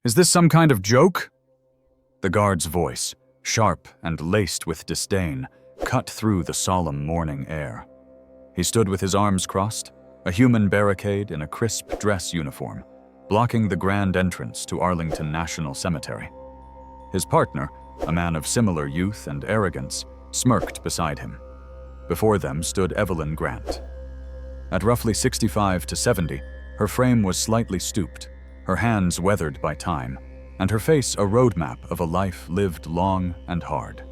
Is this some kind of joke? The guard's voice, sharp and laced with disdain, cut through the solemn morning air. He stood with his arms crossed, a human barricade in a crisp dress uniform, blocking the grand entrance to Arlington National Cemetery. His partner, a man of similar youth and arrogance, smirked beside him. Before them stood Evelyn Grant. At roughly 65 to 70, her frame was slightly stooped, her hands weathered by time, and her face a roadmap of a life lived long and hard.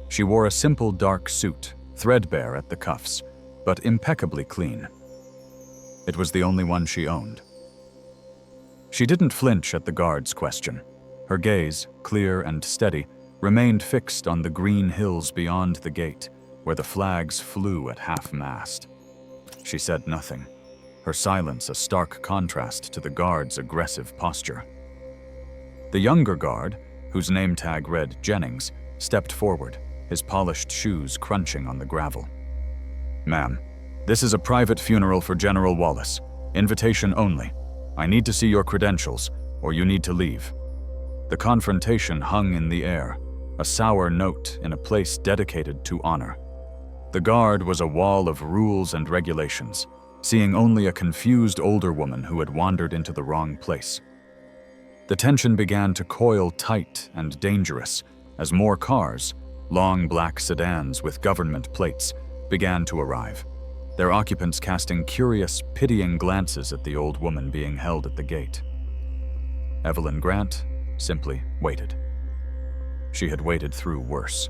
She wore a simple dark suit, threadbare at the cuffs, but impeccably clean. It was the only one she owned. She didn't flinch at the guard's question. Her gaze, clear and steady, remained fixed on the green hills beyond the gate, where the flags flew at half-mast. She said nothing, her silence a stark contrast to the guard's aggressive posture. The younger guard, whose name tag read Jennings, stepped forward, his polished shoes crunching on the gravel. "Ma'am, this is a private funeral for General Wallace. Invitation only. I need to see your credentials, or you need to leave." The confrontation hung in the air, a sour note in a place dedicated to honor. The guard was a wall of rules and regulations, seeing only a confused older woman who had wandered into the wrong place. The tension began to coil tight and dangerous as more cars, long black sedans with government plates, began to arrive, their occupants casting curious, pitying glances at the old woman being held at the gate. Evelyn Grant simply waited. She had waited through worse.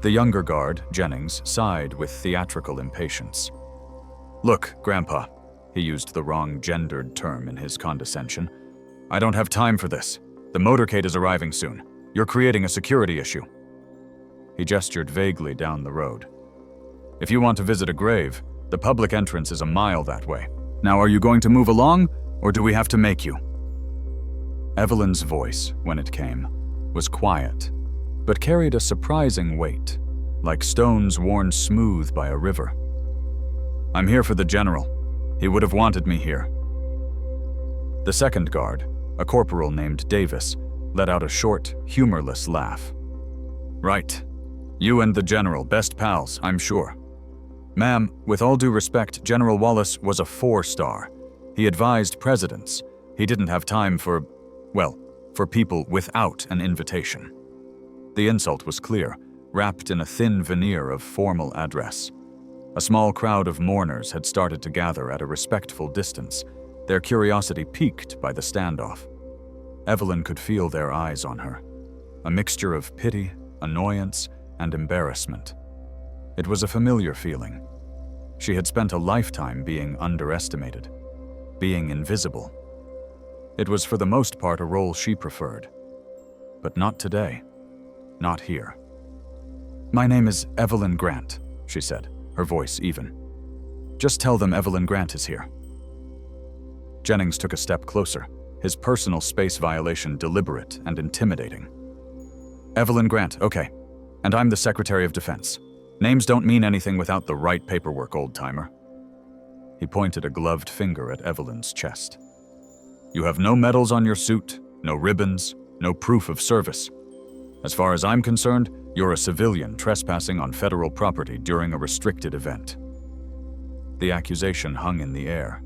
The younger guard, Jennings, sighed with theatrical impatience. "Look, Grandpa," he used the wrong gendered term in his condescension, "I don't have time for this. The motorcade is arriving soon. You're creating a security issue." He gestured vaguely down the road. "If you want to visit a grave, the public entrance is a mile that way. Now are you going to move along, or do we have to make you?" Evelyn's voice, when it came, was quiet, but carried a surprising weight, like stones worn smooth by a river. "I'm here for the general. He would have wanted me here." The second guard, a corporal named Davis, let out a short, humorless laugh. "Right. You and the general, best pals, I'm sure. Ma'am, with all due respect, General Wallace was a 4-star. He advised presidents. He didn't have time for people without an invitation." The insult was clear, wrapped in a thin veneer of formal address. A small crowd of mourners had started to gather at a respectful distance, their curiosity piqued by the standoff. Evelyn could feel their eyes on her, a mixture of pity, annoyance, and embarrassment. It was a familiar feeling. She had spent a lifetime being underestimated, being invisible. It was for the most part a role she preferred. But not today. Not here. "My name is Evelyn Grant," she said, her voice even. "Just tell them Evelyn Grant is here." Jennings took a step closer, his personal space violation deliberate and intimidating. "Evelyn Grant, okay. And I'm the Secretary of Defense. Names don't mean anything without the right paperwork, old-timer." He pointed a gloved finger at Evelyn's chest. "You have no medals on your suit, no ribbons, no proof of service. As far as I'm concerned, you're a civilian trespassing on federal property during a restricted event." The accusation hung in the air.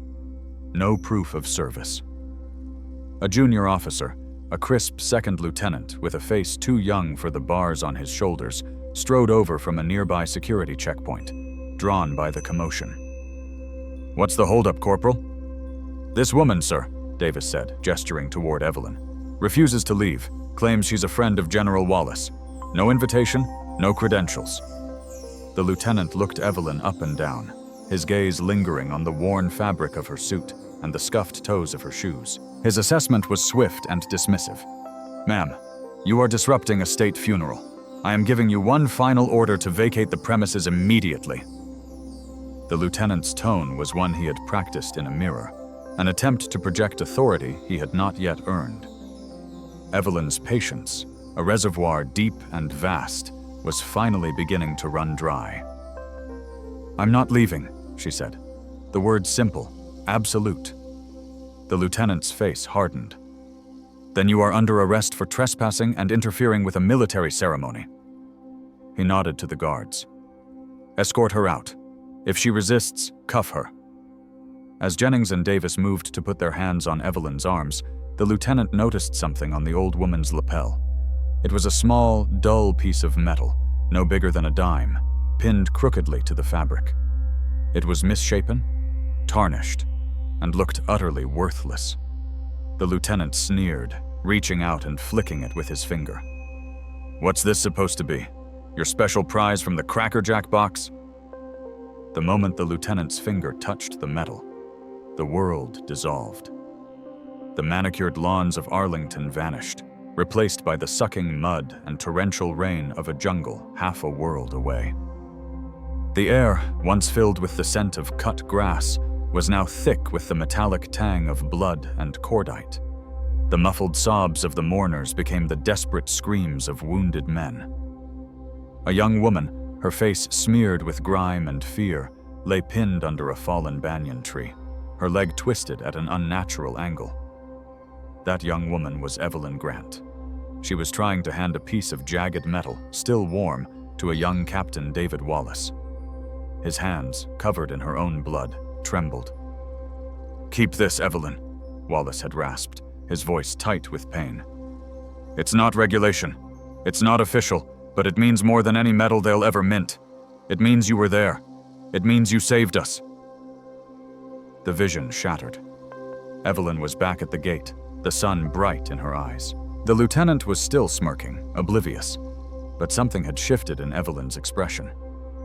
No proof of service. A junior officer, a crisp second lieutenant with a face too young for the bars on his shoulders, strode over from a nearby security checkpoint, drawn by the commotion. "What's the holdup, Corporal?" "This woman, sir," Davis said, gesturing toward Evelyn, "refuses to leave, claims she's a friend of General Wallace. No invitation, no credentials." The lieutenant looked Evelyn up and down, his gaze lingering on the worn fabric of her suit and the scuffed toes of her shoes. His assessment was swift and dismissive. "Ma'am, you are disrupting a state funeral. I am giving you one final order to vacate the premises immediately." The lieutenant's tone was one he had practiced in a mirror, an attempt to project authority he had not yet earned. Evelyn's patience, a reservoir deep and vast, was finally beginning to run dry. "I'm not leaving," she said. The word simple, absolute. The lieutenant's face hardened. Then you are under arrest for trespassing and interfering with a military ceremony." He nodded to the guards. "Escort her out. If she resists, cuff her." As Jennings and Davis moved to put their hands on Evelyn's arms, the lieutenant noticed something on the old woman's lapel. It was a small, dull piece of metal, no bigger than a dime, pinned crookedly to the fabric. It was misshapen, tarnished, and looked utterly worthless. The lieutenant sneered, reaching out and flicking it with his finger. "What's this supposed to be? Your special prize from the Cracker Jack box?" The moment the lieutenant's finger touched the metal, the world dissolved. The manicured lawns of Arlington vanished, replaced by the sucking mud and torrential rain of a jungle half a world away. The air, once filled with the scent of cut grass, was now thick with the metallic tang of blood and cordite. The muffled sobs of the mourners became the desperate screams of wounded men. A young woman, her face smeared with grime and fear, lay pinned under a fallen banyan tree, her leg twisted at an unnatural angle. That young woman was Evelyn Grant. She was trying to hand a piece of jagged metal, still warm, to a young Captain David Wallace. His hands, covered in her own blood, trembled. "Keep this, Evelyn," Wallace had rasped, his voice tight with pain. "It's not regulation. It's not official, but it means more than any medal they'll ever mint. It means you were there. It means you saved us." The vision shattered. Evelyn was back at the gate, the sun bright in her eyes. The lieutenant was still smirking, oblivious, but something had shifted in Evelyn's expression.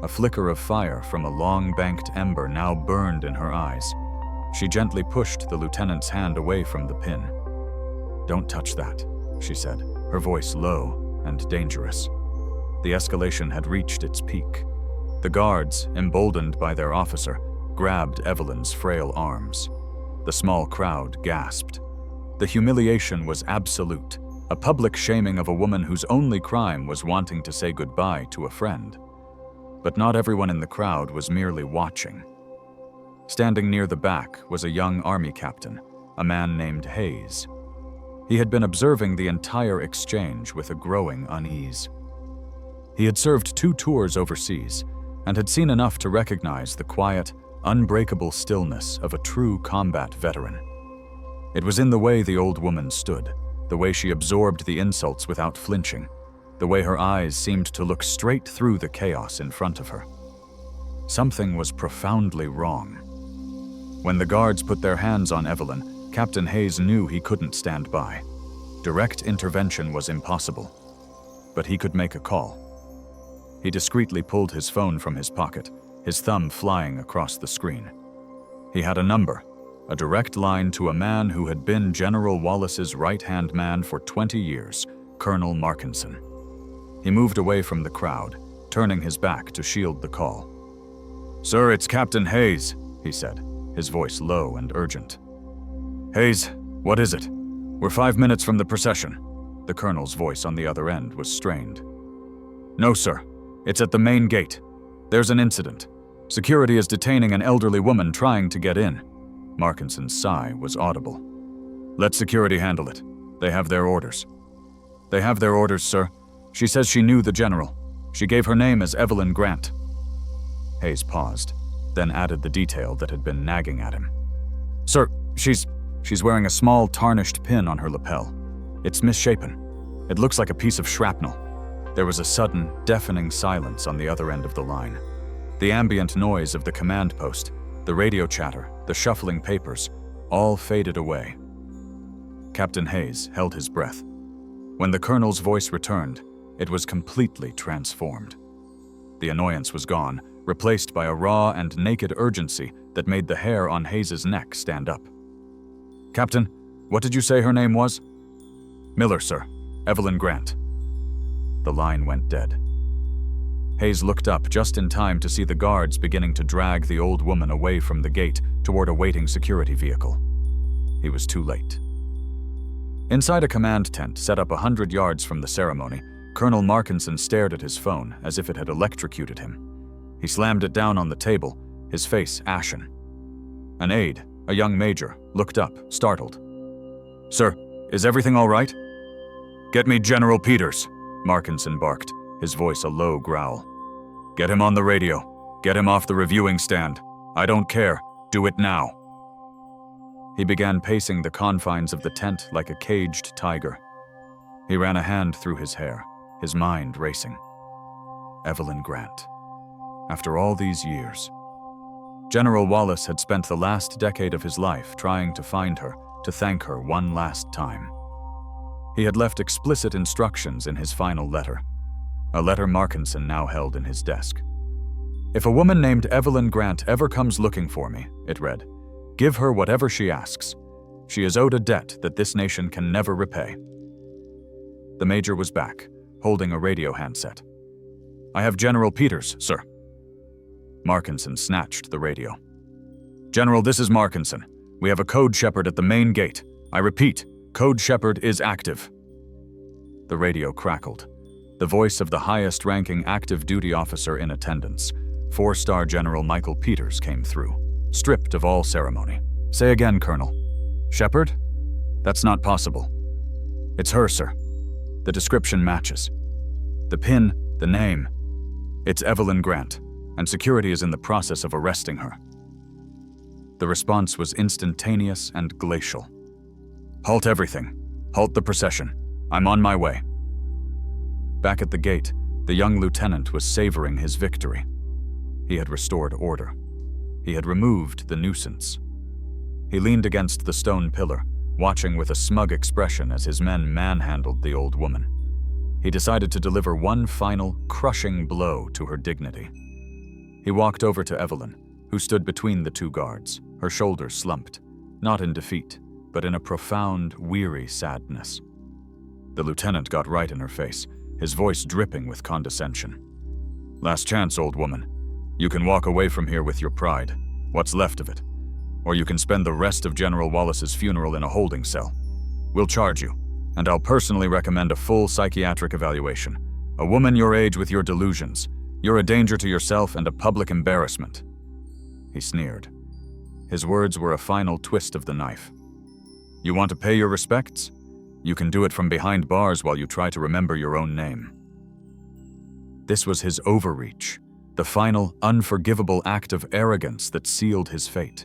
A flicker of fire from a long-banked ember now burned in her eyes. She gently pushed the lieutenant's hand away from the pin. "Don't touch that," she said, her voice low and dangerous. The escalation had reached its peak. The guards, emboldened by their officer, grabbed Evelyn's frail arms. The small crowd gasped. The humiliation was absolute, a public shaming of a woman whose only crime was wanting to say goodbye to a friend. But not everyone in the crowd was merely watching. Standing near the back was a young army captain, a man named Hayes. He had been observing the entire exchange with a growing unease. He had served 2 tours overseas and had seen enough to recognize the quiet, unbreakable stillness of a true combat veteran. It was in the way the old woman stood, the way she absorbed the insults without flinching, the way her eyes seemed to look straight through the chaos in front of her. Something was profoundly wrong. When the guards put their hands on Evelyn, Captain Hayes knew he couldn't stand by. Direct intervention was impossible, but he could make a call. He discreetly pulled his phone from his pocket, his thumb flying across the screen. He had a number, a direct line to a man who had been General Wallace's right-hand man for 20 years, Colonel Markinson. He moved away from the crowd, turning his back to shield the call. "Sir, it's Captain Hayes," he said, his voice low and urgent. "Hayes, what is it? We're 5 minutes from the procession." The colonel's voice on the other end was strained. "No, sir. It's at the main gate. There's an incident. Security is detaining an elderly woman trying to get in." Markinson's sigh was audible. "Let security handle it. They have their orders." "They have their orders, sir. She says she knew the general. She gave her name as Evelyn Grant." Hayes paused, then added the detail that had been nagging at him. "Sir, she's wearing a small tarnished pin on her lapel. It's misshapen. It looks like a piece of shrapnel." There was a sudden, deafening silence on the other end of the line. The ambient noise of the command post, the radio chatter, the shuffling papers, all faded away. Captain Hayes held his breath. When the colonel's voice returned, it was completely transformed. The annoyance was gone, replaced by a raw and naked urgency that made the hair on Hayes's neck stand up. "Captain, what did you say her name was?" "Miller, sir. Evelyn Grant." The line went dead. Hayes looked up just in time to see the guards beginning to drag the old woman away from the gate toward a waiting security vehicle. He was too late. Inside a command tent set up 100 yards from the ceremony, Colonel Markinson stared at his phone as if it had electrocuted him. He slammed it down on the table, his face ashen. An aide, a young major, looked up, startled. "Sir, Is everything all right? Get me General Peters, Markinson barked, his voice a low growl. Get him on the radio. Get him off the reviewing stand. I don't care. Do it now. He began pacing the confines of the tent like a caged tiger. He ran a hand through his hair, his mind racing. Evelyn Grant. After all these years. General Wallace had spent the last decade of his life trying to find her, to thank her one last time. He had left explicit instructions in his final letter, a letter Markinson now held in his desk. If a woman named Evelyn Grant ever comes looking for me, it read, give her whatever she asks. She is owed a debt that this nation can never repay. The major was back, holding a radio handset. I have General Peters, sir. Markinson snatched the radio. General, this is Markinson. We have a code shepherd at the main gate. I repeat, code shepherd is active. The radio crackled. The voice of the highest-ranking active duty officer in attendance, 4-star General Michael Peters, came through, stripped of all ceremony. Say again, Colonel. Shepherd? That's not possible. It's her, sir. The description matches. The pin, the name. It's Evelyn Grant, and security is in the process of arresting her. The response was instantaneous and glacial. Halt everything. Halt the procession. I'm on my way. Back at the gate, the young lieutenant was savoring his victory. He had restored order. He had removed the nuisance. He leaned against the stone pillar, watching with a smug expression as his men manhandled the old woman. He decided to deliver one final, crushing blow to her dignity. He walked over to Evelyn, who stood between the two guards, her shoulders slumped, not in defeat, but in a profound, weary sadness. The lieutenant got right in her face, his voice dripping with condescension. Last chance, old woman. You can walk away from here with your pride, what's left of it. Or you can spend the rest of General Wallace's funeral in a holding cell. We'll charge you, and I'll personally recommend a full psychiatric evaluation. A woman your age with your delusions. You're a danger to yourself and a public embarrassment. He sneered. His words were a final twist of the knife. You want to pay your respects? You can do it from behind bars while you try to remember your own name. This was his overreach, the final, unforgivable act of arrogance that sealed his fate.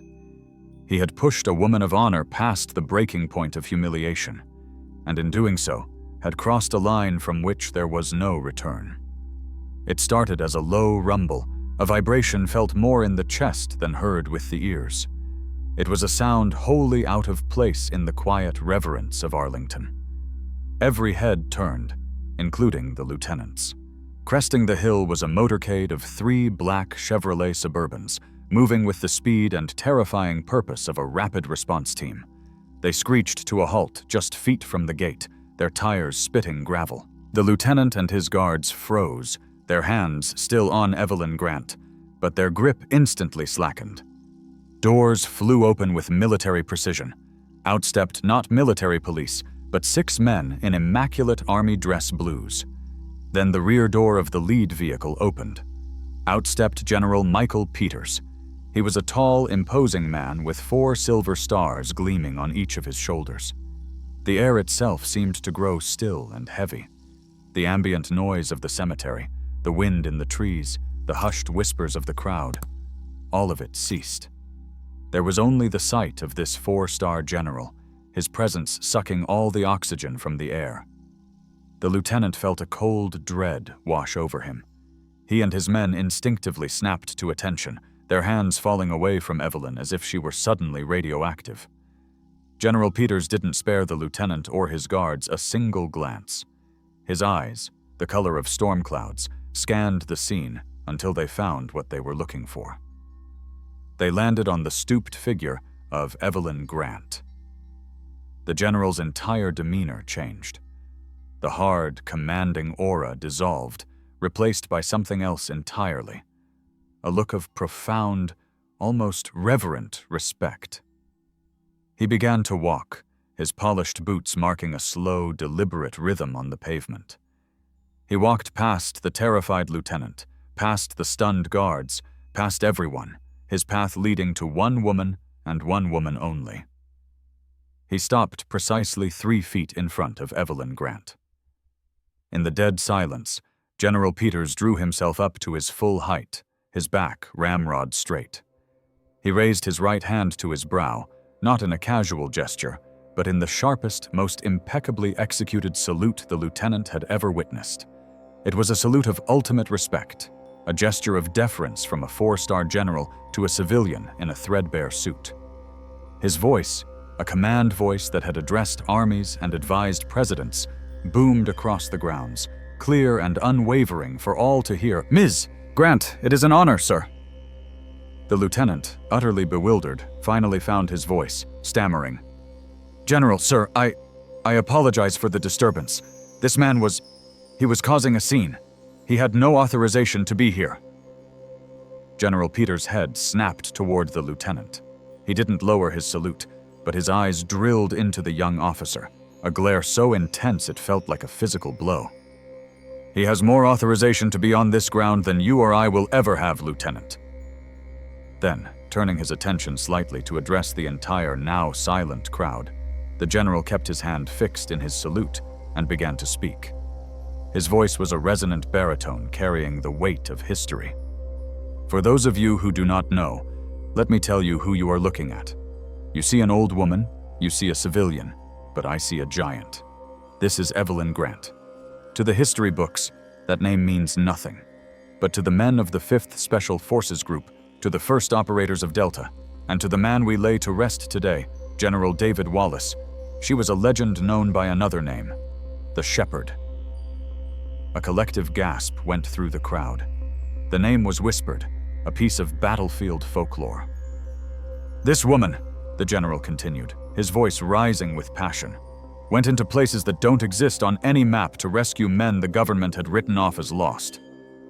He had pushed a woman of honor past the breaking point of humiliation, and in doing so, had crossed a line from which there was no return. It started as a low rumble, a vibration felt more in the chest than heard with the ears. It was a sound wholly out of place in the quiet reverence of Arlington. Every head turned, including the lieutenant's. Cresting the hill was a motorcade of 3 black Chevrolet Suburbans, moving with the speed and terrifying purpose of a rapid response team. They screeched to a halt just feet from the gate, their tires spitting gravel. The lieutenant and his guards froze, their hands still on Evelyn Grant, but their grip instantly slackened. Doors flew open with military precision. Outstepped not military police, but 6 men in immaculate army dress blues. Then the rear door of the lead vehicle opened. Outstepped General Michael Peters. He was a tall, imposing man with 4 silver stars gleaming on each of his shoulders. The air itself seemed to grow still and heavy. The ambient noise of the cemetery, the wind in the trees, the hushed whispers of the crowd, all of it ceased. There was only the sight of this 4-star general, his presence sucking all the oxygen from the air. The lieutenant felt a cold dread wash over him. He and his men instinctively snapped to attention, their hands falling away from Evelyn as if she were suddenly radioactive. General Peters didn't spare the lieutenant or his guards a single glance. His eyes, the color of storm clouds, scanned the scene until they found what they were looking for. They landed on the stooped figure of Evelyn Grant. The general's entire demeanor changed. The hard, commanding aura dissolved, replaced by something else entirely. A look of profound, almost reverent respect. He began to walk, his polished boots marking a slow, deliberate rhythm on the pavement. He walked past the terrified lieutenant, past the stunned guards, past everyone, his path leading to one woman and one woman only. He stopped precisely 3 feet in front of Evelyn Grant. In the dead silence, General Peters drew himself up to his full height, his back ramrod straight. He raised his right hand to his brow, not in a casual gesture, but in the sharpest, most impeccably executed salute the lieutenant had ever witnessed. It was a salute of ultimate respect, a gesture of deference from a 4-star general to a civilian in a threadbare suit. His voice, a command voice that had addressed armies and advised presidents, boomed across the grounds, clear and unwavering for all to hear. "Ms. Grant, it is an honor, sir." The lieutenant, utterly bewildered, finally found his voice, stammering. "General, sir, I apologize for the disturbance. This man he was causing a scene. He had no authorization to be here." General Peters' head snapped toward the lieutenant. He didn't lower his salute, but his eyes drilled into the young officer, a glare so intense it felt like a physical blow. "He has more authorization to be on this ground than you or I will ever have, Lieutenant." Then, turning his attention slightly to address the entire now silent crowd, the general kept his hand fixed in his salute and began to speak. His voice was a resonant baritone carrying the weight of history. "For those of you who do not know, let me tell you who you are looking at. You see an old woman, you see a civilian, but I see a giant. This is Evelyn Grant. To the history books, that name means nothing. But to the men of the 5th Special Forces Group, to the first operators of Delta, and to the man we lay to rest today, General David Wallace, she was a legend known by another name, the Shepherd." A collective gasp went through the crowd. The name was whispered, a piece of battlefield folklore. "This woman," the general continued, his voice rising with passion, "went into places that don't exist on any map to rescue men the government had written off as lost.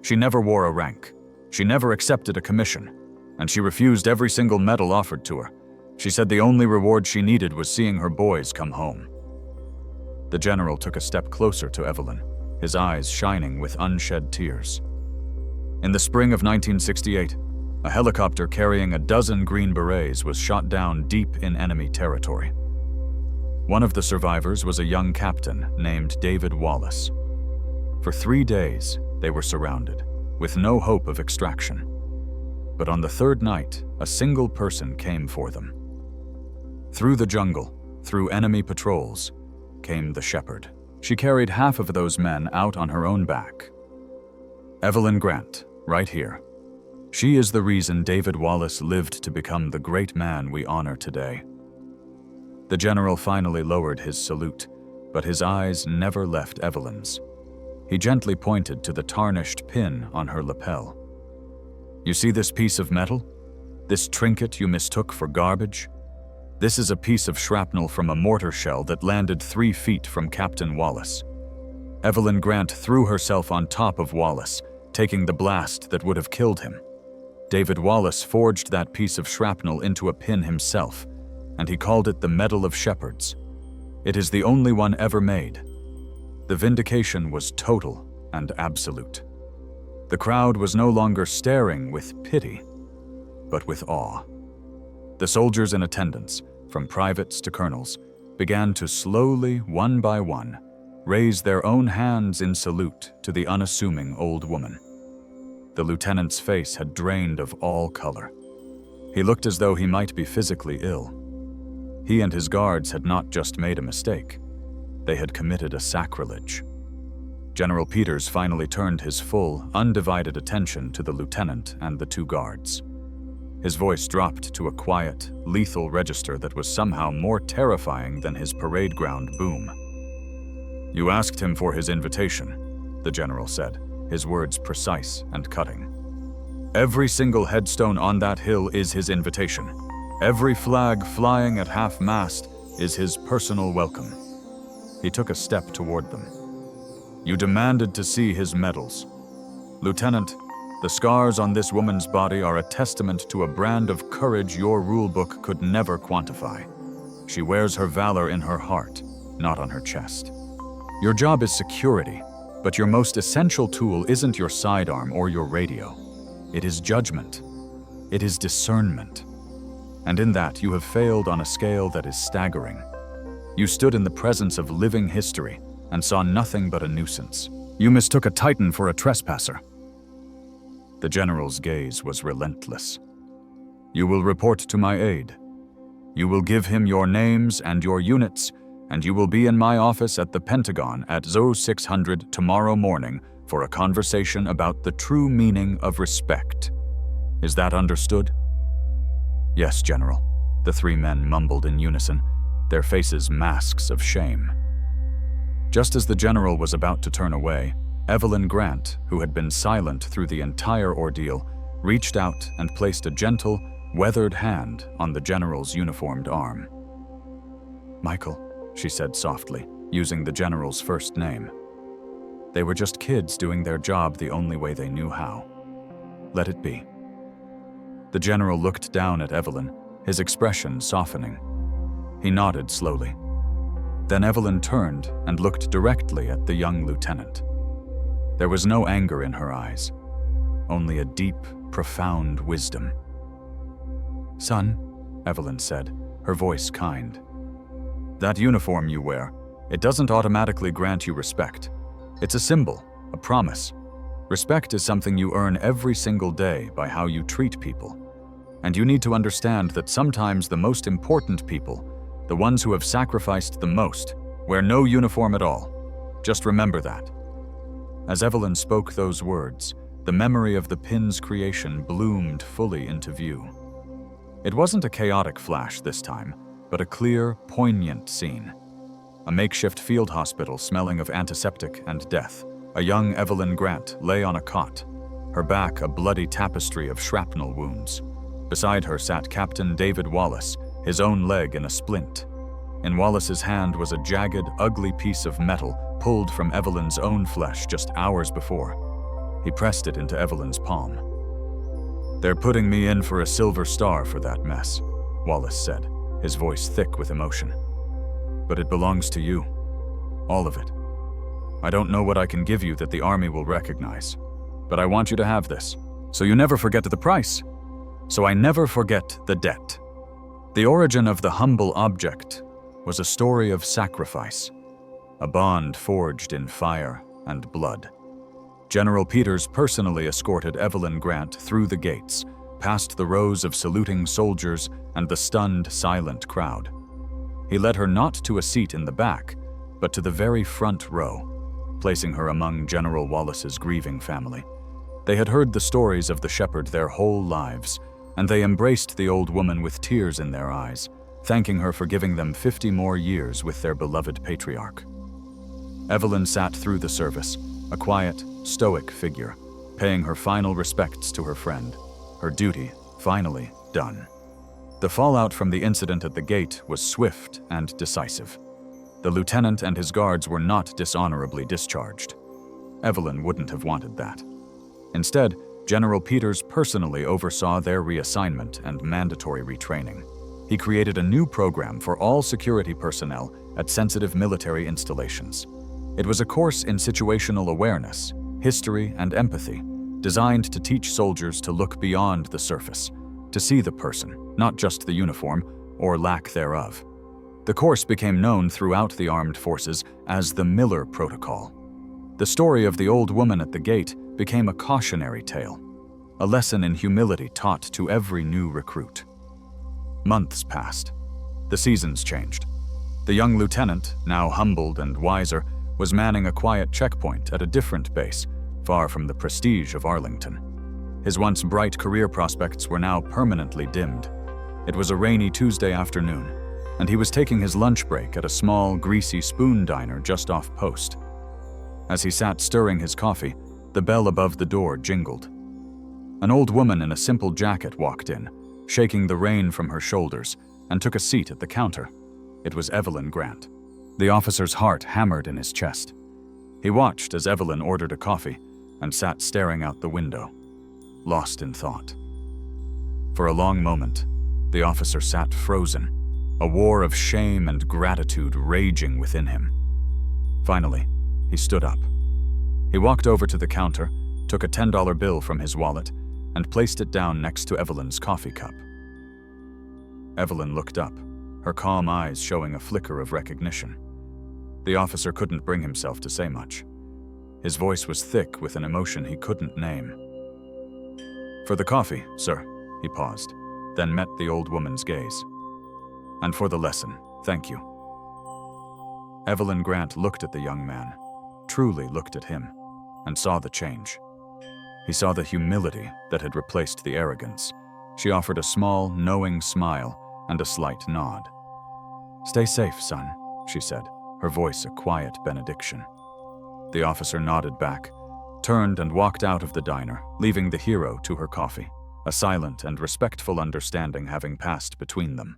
She never wore a rank. She never accepted a commission. And she refused every single medal offered to her. She said the only reward she needed was seeing her boys come home." The general took a step closer to Evelyn, his eyes shining with unshed tears. "In the spring of 1968, a helicopter carrying a dozen Green Berets was shot down deep in enemy territory. One of the survivors was a young captain named David Wallace. For 3 days, they were surrounded, with no hope of extraction. But on the 3rd night, a single person came for them. Through the jungle, through enemy patrols, came the Shepherd. She carried half of those men out on her own back. Evelyn Grant, right here. She is the reason David Wallace lived to become the great man we honor today." The general finally lowered his salute, but his eyes never left Evelyn's. He gently pointed to the tarnished pin on her lapel. "You see this piece of metal? This trinket you mistook for garbage? This is a piece of shrapnel from a mortar shell that landed 3 feet from Captain Wallace. Evelyn Grant threw herself on top of Wallace, taking the blast that would have killed him. David Wallace forged that piece of shrapnel into a pin himself, and he called it the Medal of Shepherds. It is the only one ever made. The vindication was total and absolute. The crowd was no longer staring with pity, but with awe. The soldiers in attendance, from privates to colonels, began to slowly, one by one, raise their own hands in salute to the unassuming old woman. The lieutenant's face had drained of all color. He looked as though he might be physically ill. He and his guards had not just made a mistake. They had committed a sacrilege. General Peters finally turned his full, undivided attention to the lieutenant and the 2 guards. His voice dropped to a quiet, lethal register that was somehow more terrifying than his parade ground boom. "You asked him for his invitation," the general said, his words precise and cutting. "Every single headstone on that hill is his invitation. Every flag flying at half-mast is his personal welcome." He took a step toward them. "You demanded to see his medals. Lieutenant, the scars on this woman's body are a testament to a brand of courage your rulebook could never quantify. She wears her valor in her heart, not on her chest. Your job is security, but your most essential tool isn't your sidearm or your radio. It is judgment. It is discernment. And in that, you have failed on a scale that is staggering. You stood in the presence of living history and saw nothing but a nuisance. You mistook a titan for a trespasser. The general's gaze was relentless. You will report to my aide. You will give him your names and your units, and you will be in my office at the Pentagon at 0600 tomorrow morning for a conversation about the true meaning of respect. Is that understood? Yes, General, the three men mumbled in unison, their faces masks of shame. Just as the general was about to turn away, Evelyn Grant, who had been silent through the entire ordeal, reached out and placed a gentle, weathered hand on the general's uniformed arm. "Michael," she said softly, using the general's first name. They were just kids doing their job the only way they knew how. Let it be. The general looked down at Evelyn, his expression softening. He nodded slowly. Then Evelyn turned and looked directly at the young lieutenant. There was no anger in her eyes, only a deep, profound wisdom. "Son," Evelyn said, her voice kind. "That uniform you wear, it doesn't automatically grant you respect. It's a symbol, a promise. Respect is something you earn every single day by how you treat people. And you need to understand that sometimes the most important people, the ones who have sacrificed the most, wear no uniform at all. Just remember that." As Evelyn spoke those words, the memory of the pin's creation bloomed fully into view. It wasn't a chaotic flash this time, but a clear, poignant scene. A makeshift field hospital smelling of antiseptic and death. A young Evelyn Grant lay on a cot, her back a bloody tapestry of shrapnel wounds. Beside her sat Captain David Wallace, his own leg in a splint. In Wallace's hand was a jagged, ugly piece of metal pulled from Evelyn's own flesh just hours before. He pressed it into Evelyn's palm. "They're putting me in for a silver star for that mess," Wallace said, his voice thick with emotion. "But it belongs to you. All of it. I don't know what I can give you that the Army will recognize, but I want you to have this, so you never forget the price. So I never forget the debt." The origin of the humble object was a story of sacrifice, a bond forged in fire and blood. General Peters personally escorted Evelyn Grant through the gates, past the rows of saluting soldiers and the stunned, silent crowd. He led her not to a seat in the back, but to the very front row, placing her among General Wallace's grieving family. They had heard the stories of the shepherd their whole lives, and they embraced the old woman with tears in their eyes, thanking her for giving them 50 more years with their beloved patriarch. Evelyn sat through the service, a quiet, stoic figure, paying her final respects to her friend, her duty finally done. The fallout from the incident at the gate was swift and decisive. The lieutenant and his guards were not dishonorably discharged. Evelyn wouldn't have wanted that. Instead, General Peters personally oversaw their reassignment and mandatory retraining. He created a new program for all security personnel at sensitive military installations. It was a course in situational awareness, history, and empathy, designed to teach soldiers to look beyond the surface, to see the person, not just the uniform, or lack thereof. The course became known throughout the armed forces as the Miller Protocol. The story of the old woman at the gate became a cautionary tale, a lesson in humility taught to every new recruit. Months passed. The seasons changed. The young lieutenant, now humbled and wiser, was manning a quiet checkpoint at a different base, far from the prestige of Arlington. His once bright career prospects were now permanently dimmed. It was a rainy Tuesday afternoon, and he was taking his lunch break at a small, greasy spoon diner just off post. As he sat stirring his coffee, the bell above the door jingled. An old woman in a simple jacket walked in, shaking the rain from her shoulders, and took a seat at the counter. It was Evelyn Grant. The officer's heart hammered in his chest. He watched as Evelyn ordered a coffee and sat staring out the window, lost in thought. For a long moment, the officer sat frozen, a war of shame and gratitude raging within him. Finally, he stood up. He walked over to the counter, took a $10 bill from his wallet, and placed it down next to Evelyn's coffee cup. Evelyn looked up, her calm eyes showing a flicker of recognition. The officer couldn't bring himself to say much. His voice was thick with an emotion he couldn't name. "For the coffee, sir," he paused, then met the old woman's gaze. "And for the lesson, thank you." Evelyn Grant looked at the young man, truly looked at him, and saw the change. He saw the humility that had replaced the arrogance. She offered a small, knowing smile and a slight nod. "Stay safe, son," she said, her voice a quiet benediction. The officer nodded back, turned and walked out of the diner, leaving the hero to her coffee, a silent and respectful understanding having passed between them.